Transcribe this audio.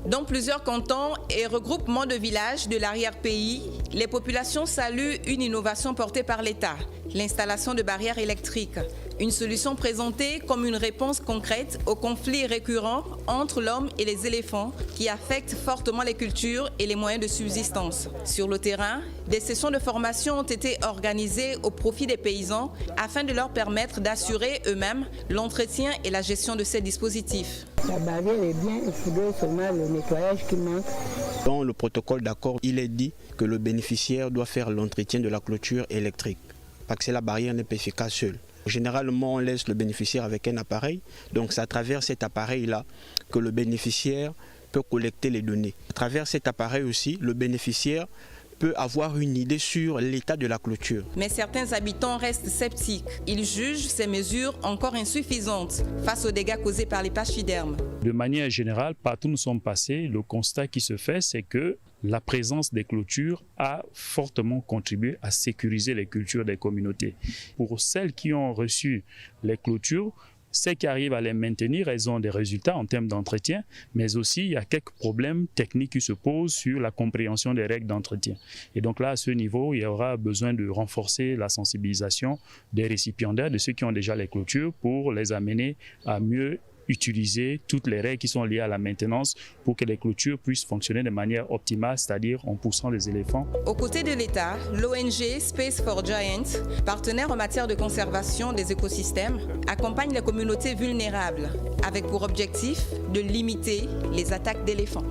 Dans plusieurs cantons et regroupements de villages de l'arrière-pays, les populations saluent une innovation portée par l'État, l'installation de barrières électriques. Une solution présentée comme une réponse concrète aux conflits récurrents entre l'homme et les éléphants qui affectent fortement les cultures et les moyens de subsistance. Sur le terrain, des sessions de formation ont été organisées au profit des paysans afin de leur permettre d'assurer eux-mêmes l'entretien et la gestion de ces dispositifs. La barrière est bien, il faudrait seulement le nettoyage qui manque. Dans le protocole d'accord, il est dit que le bénéficiaire doit faire l'entretien de la clôture électrique parce que la barrière n'est pas efficace seule. Généralement, on laisse le bénéficiaire avec un appareil, donc c'est à travers cet appareil-là que le bénéficiaire peut collecter les données. À travers cet appareil aussi, le bénéficiaire peut avoir une idée sur l'état de la clôture. Mais certains habitants restent sceptiques. Ils jugent ces mesures encore insuffisantes face aux dégâts causés par les pachydermes. De manière générale, partout où nous sommes passés, le constat qui se fait, c'est que la présence des clôtures a fortement contribué à sécuriser les cultures des communautés. Pour celles qui ont reçu les clôtures, celles qui arrivent à les maintenir, elles ont des résultats en termes d'entretien, mais aussi il y a quelques problèmes techniques qui se posent sur la compréhension des règles d'entretien. Et donc là, à ce niveau, il y aura besoin de renforcer la sensibilisation des récipiendaires, de ceux qui ont déjà les clôtures, pour les amener à mieux utiliser toutes les règles qui sont liées à la maintenance pour que les clôtures puissent fonctionner de manière optimale, c'est-à-dire en poussant les éléphants. Aux côtés de l'État, l'ONG Space for Giants, partenaire en matière de conservation des écosystèmes, accompagne les communautés vulnérables avec pour objectif de limiter les attaques d'éléphants.